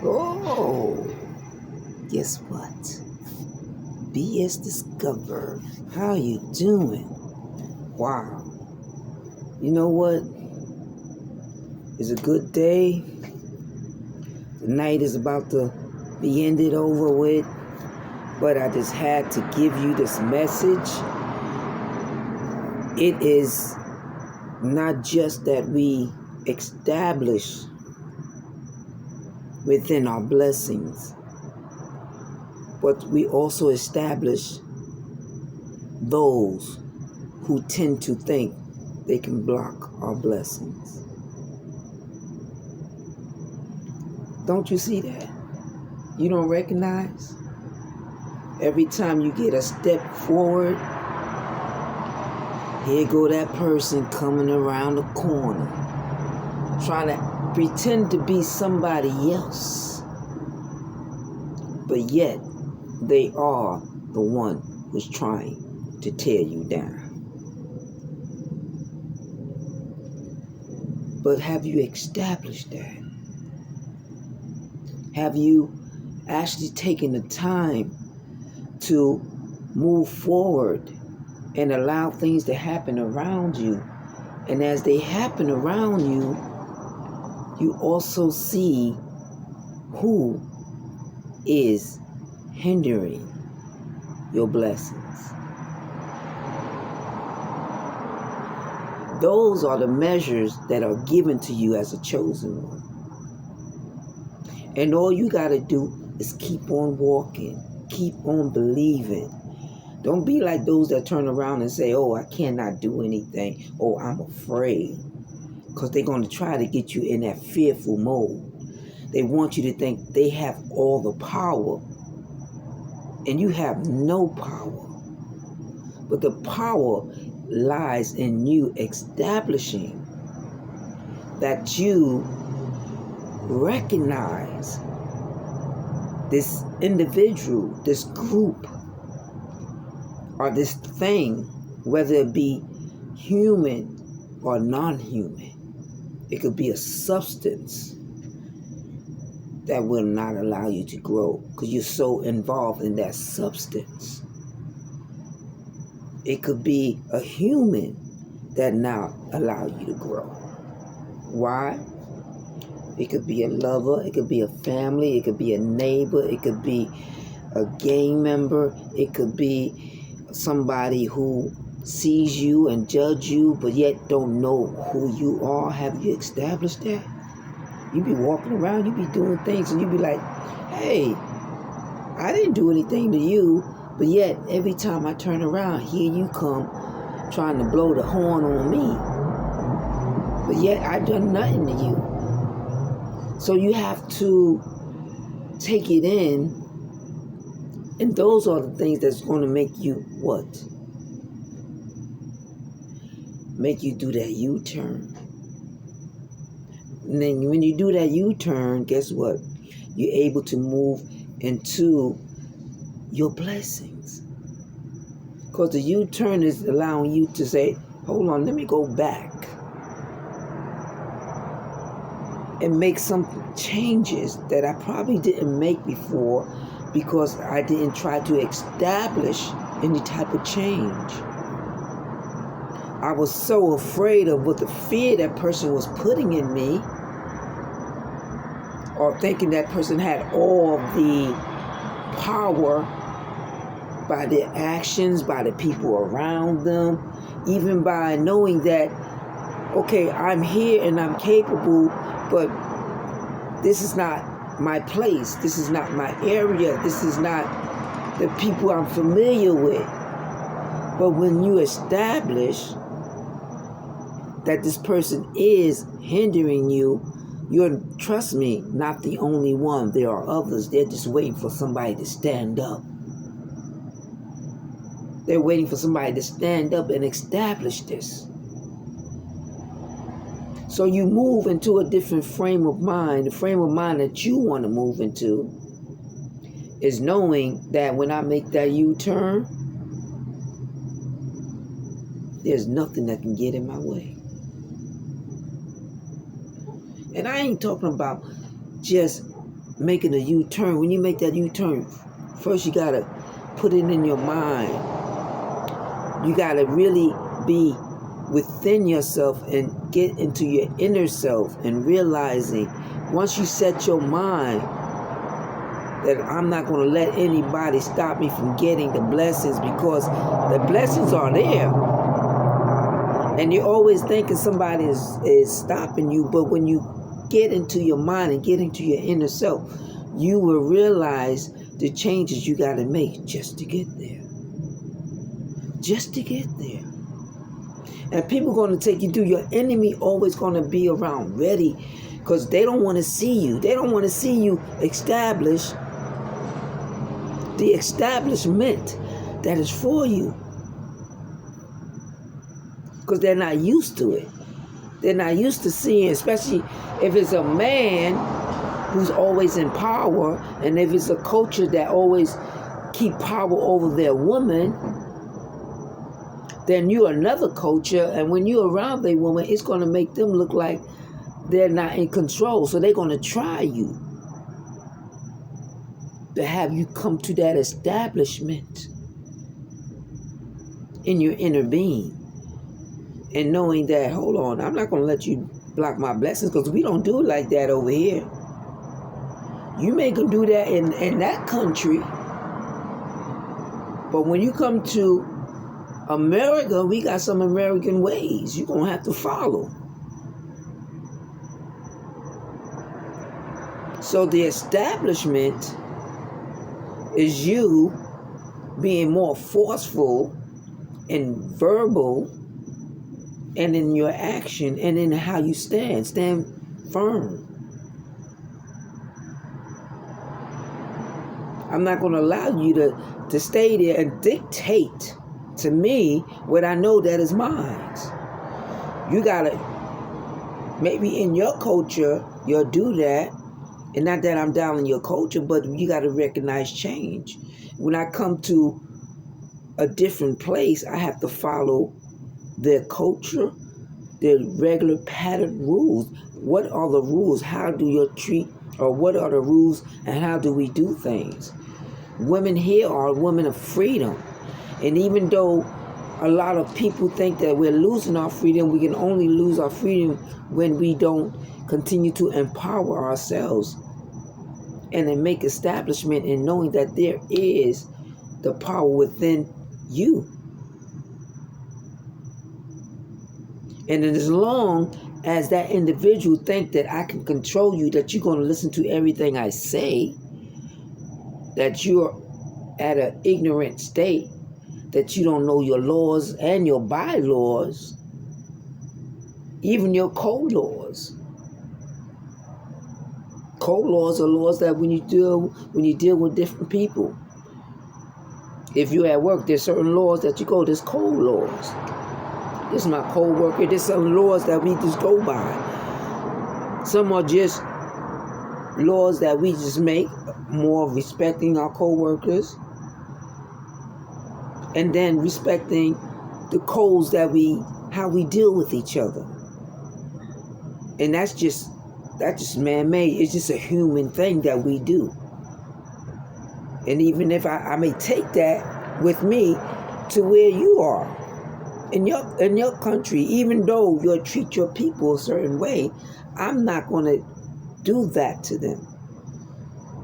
Oh, guess what? BS Discover. How you doing? Wow. You know what? It's a good day. The night is about to be ended over with. But I just had to give you this message. It is not just that we establish within our blessings, but we also establish those who tend to think they can block our blessings. Don't you see that? You don't recognize? Every time you get a step forward, here go that person coming around the corner, trying to pretend to be somebody else. But yet, they are the one who's trying to tear you down. But have you established that? Have you actually taken the time to move forward and allow things to happen around you? And as they happen around you, you also see who is hindering your blessings. Those are the measures that are given to you as a chosen one. And all you got to do is keep on walking, keep on believing. Don't be like those that turn around and say, oh, I cannot do anything. Oh, I'm afraid. Because they're going to try to get you in that fearful mode. They want you to think they have all the power. And you have no power. But the power lies in you establishing that you recognize this individual, this group, or this thing, whether it be human or non-human. It could be a substance that will not allow you to grow because you're so involved in that substance. It could be a human that now allow you to grow. Why? It could be a lover, it could be a family, it could be a neighbor, it could be a gang member, it could be somebody who sees you and judge you but yet don't know who you are. Have you established that? You be walking around, you be doing things, and you be like, hey, I didn't do anything to you, but yet every time I turn around, here you come trying to blow the horn on me. But yet I done nothing to you. So you have to take it in, and those are the things that's going to make you what? Make you do that U-turn. And then when you do that U-turn, guess what? You're able to move into your blessings. Because the U-turn is allowing you to say, hold on, let me go back and make some changes that I probably didn't make before because I didn't try to establish any type of change. I was so afraid of what the fear that person was putting in me, or thinking that person had all the power by their actions, by the people around them, even by knowing that, okay, I'm here and I'm capable, but this is not my place. This is not my area. This is not the people I'm familiar with. But when you establish that this person is hindering you, you're, trust me, not the only one. There are others. They're just waiting for somebody to stand up. They're waiting for somebody to stand up and establish this. So you move into a different frame of mind. The frame of mind that you want to move into is knowing that when I make that U-turn, there's nothing that can get in my way. And I ain't talking about just making a U-turn. When you make that U-turn, first you got to put it in your mind. You got to really be within yourself and get into your inner self and realizing once you set your mind that I'm not going to let anybody stop me from getting the blessings, because the blessings are there. And you're always thinking somebody is stopping you, but when you get into your mind and get into your inner self, you will realize the changes you got to make just to get there. Just to get there. And people are going to take you through. Your enemy always going to be around ready, because they don't want to see you. They don't want to see you establish the establishment that is for you, because they're not used to it. They're not used to seeing, especially if it's a man who's always in power, and if it's a culture that always keep power over their woman, then you're another culture, and when you're around their woman, it's going to make them look like they're not in control. So they're going to try you to have you come to that establishment in your inner being, and knowing that, hold on, I'm not going to let you block my blessings, because we don't do it like that over here. You may go do that in that country, but when you come to America, we got some American ways you're going to have to follow. So the establishment is you being more forceful and verbal, and in your action, and in how you stand firm. I'm not going to allow you to stay there and dictate to me what I know that is mine. You got to, maybe in your culture, you'll do that. And not that I'm down in your culture, but you got to recognize change. When I come to a different place, I have to follow their culture, their regular pattern rules. What are the rules? How do you treat, or what are the rules, and how do we do things? Women here are women of freedom. And even though a lot of people think that we're losing our freedom, we can only lose our freedom when we don't continue to empower ourselves and then make establishment in knowing that there is the power within you. And as long as that individual think that I can control you, that you're going to listen to everything I say, that you're at an ignorant state, that you don't know your laws and your bylaws, even your code laws. Code laws are laws that when you deal with different people. If you're at work, there's certain laws that you go, there's code laws. This is my co-worker, there's some laws that we just go by. Some are just laws that we just make, more respecting our co-workers, and then respecting the codes that how we deal with each other. And that's just man-made. It's just a human thing that we do. And even if I may take that with me to where you are in your country, even though you'll treat your people a certain way, I'm not going to do that to them,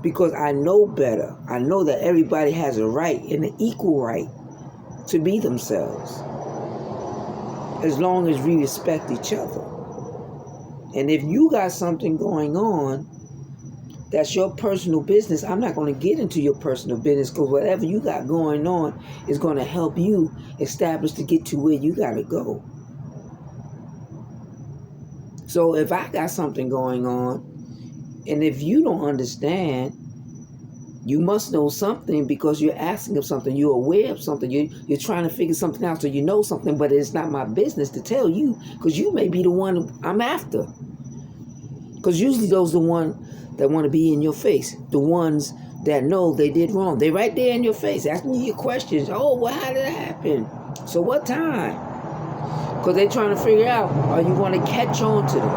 because I know better. I know that everybody has a right, and an equal right, to be themselves, as long as we respect each other. And if you got something going on that's your personal business, I'm not going to get into your personal business, because whatever you got going on is going to help you establish to get to where you got to go. So if I got something going on, and if you don't understand, you must know something, because you're asking of something, you're aware of something, you're trying to figure something out, so you know something, but it's not my business to tell you, because you may be the one I'm after. Because usually those are the ones that want to be in your face, the ones that know they did wrong. They're right there in your face, asking you questions. Oh, well, how did it happen? So what time? Because they're trying to figure out, are you going to catch on to them?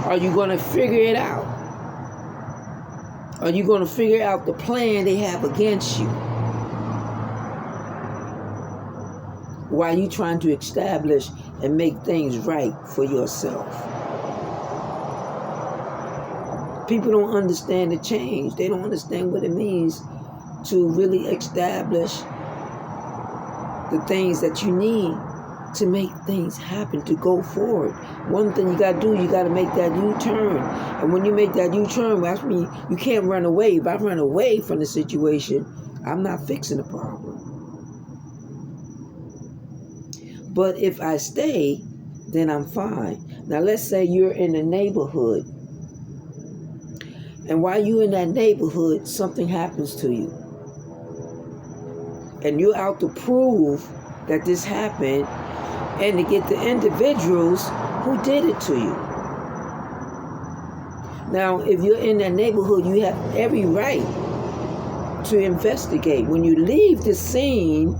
Are you going to figure it out? Are you going to figure out the plan they have against you while you trying to establish and make things right for yourself? People don't understand the change. They don't understand what it means to really establish the things that you need to make things happen, to go forward. One thing you got to do, you got to make that U-turn. And when you make that U-turn, that's mean you can't run away. If I run away from the situation, I'm not fixing the problem. But if I stay, then I'm fine. Now let's say you're in a neighborhood, and while you're in that neighborhood, something happens to you. And you're out to prove that this happened and to get the individuals who did it to you. Now, if you're in that neighborhood, you have every right to investigate. When you leave the scene,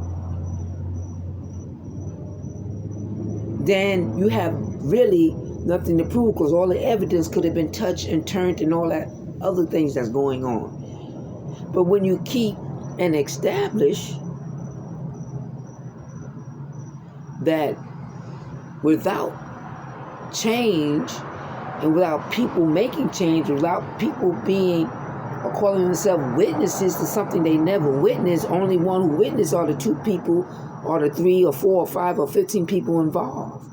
then you have really nothing to prove, because all the evidence could have been touched and turned and all that other things that's going on. But when you keep and establish that without change and without people making change, without people being or calling themselves witnesses to something they never witnessed, only one who witnessed are the 2 people or the 3 or 4 or 5 or 15 people involved.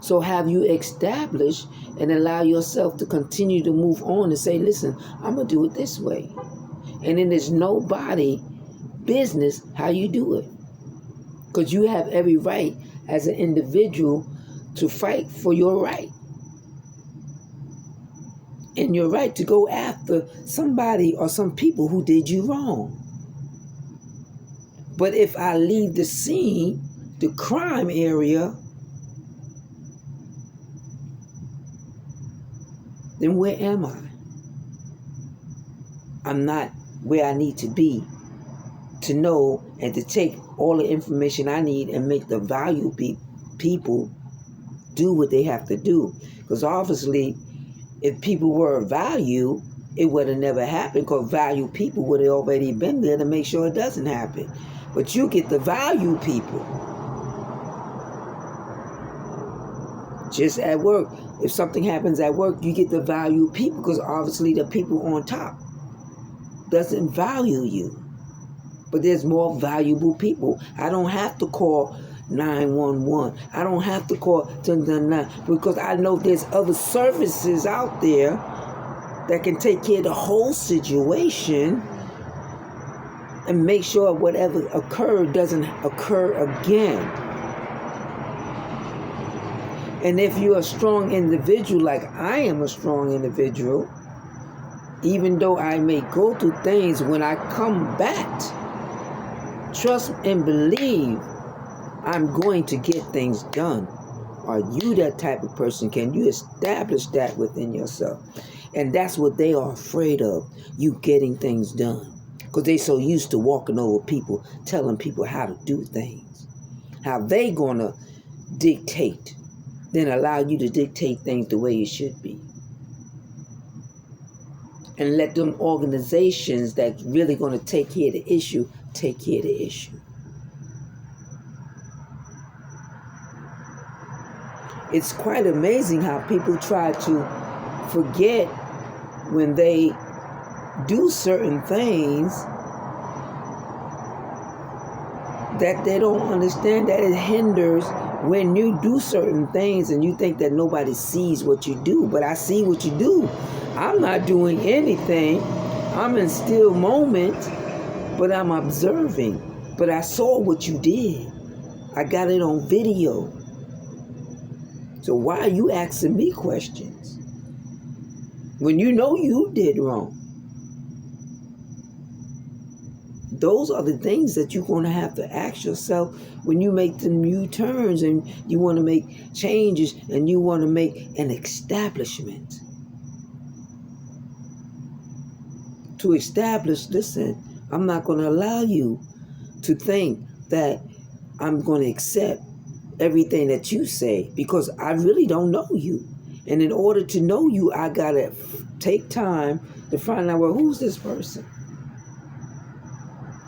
So have you established and allow yourself to continue to move on and say, listen, I'm going to do it this way. And then there's nobody business how you do it. Because you have every right as an individual to fight for your right. And your right to go after somebody or some people who did you wrong. But if I leave the scene, the crime area, then where am I? I'm not where I need to be to know and to take all the information I need and make the value people do what they have to do. Because obviously, if people were of value, it would have never happened, because value people would have already been there to make sure it doesn't happen. But you get the value people. Just at work, if something happens at work, you get the value people, because obviously the people on top doesn't value you. But there's more valuable people. I don't have to call 911. I don't have to call 1099, because I know there's other services out there that can take care of the whole situation and make sure whatever occurred doesn't occur again. And if you're a strong individual, like I am a strong individual, even though I may go through things, when I come back, trust and believe I'm going to get things done. Are you that type of person? Can you establish that within yourself? And that's what they are afraid of, you getting things done. Because they're so used to walking over people, telling people how to do things. How they going to dictate, then allow you to dictate things the way it should be. And let them organizations that's really going to take care of the issue, take care of the issue. It's quite amazing how people try to forget when they do certain things that they don't understand that it hinders when you do certain things, and you think that nobody sees what you do. But I see what you do. I'm not doing anything. I'm in still moment, but I'm observing. But I saw what you did. I got it on video. So why are you asking me questions when you know you did wrong? Those are the things that you're going to have to ask yourself when you make them U-turns and you want to make changes and you want to make an establishment. To establish, listen, I'm not going to allow you to think that I'm going to accept everything that you say, because I really don't know you. And in order to know you, I got to take time to find out, well, who's this person?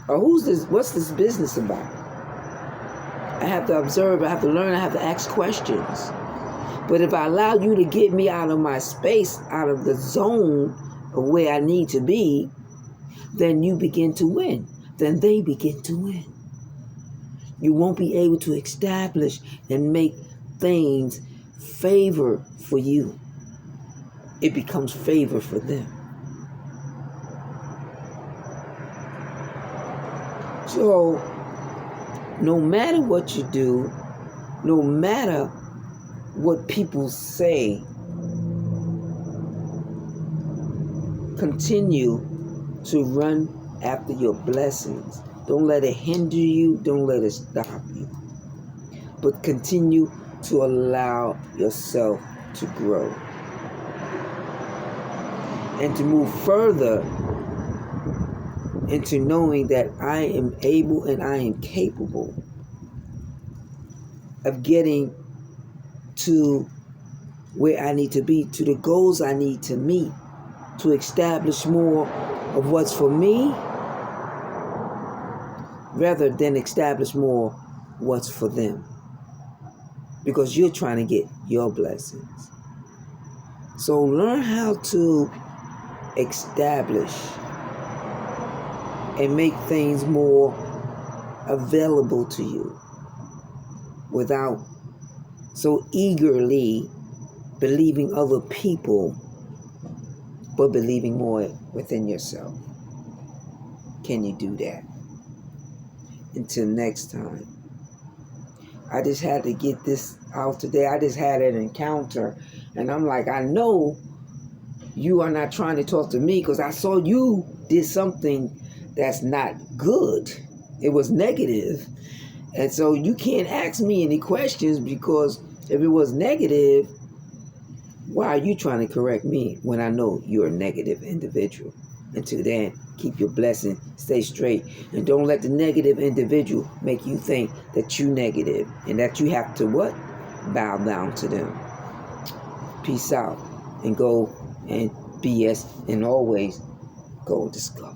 Or what's this business about? I have to observe, I have to learn, I have to ask questions. But if I allow you to get me out of my space, out of the zone of where I need to be, then you begin to win. Then they begin to win. You won't be able to establish and make things favor for you. It becomes favor for them. So, no matter what you do, no matter what people say, continue to run after your blessings. Don't let it hinder you. Don't let it stop you. But continue to allow yourself to grow and to move further into knowing that I am able and I am capable of getting to where I need to be, to the goals I need to meet, to establish more of what's for me, rather than establish more what's for them. Because you're trying to get your blessings. So learn how to establish and make things more available to you without so eagerly believing other people, but believing more within yourself. Can you do that? Until next time. I just had to get this out today. I just had an encounter, and I'm like, I know you are not trying to talk to me because I saw you did something that's not good. It was negative. And so you can't ask me any questions, because if it was negative, why are you trying to correct me when I know you're a negative individual? Until then, keep your blessing, stay straight, and don't let the negative individual make you think that you negative and that you have to what? Bow down to them. Peace out, and go and BS, and always go discover.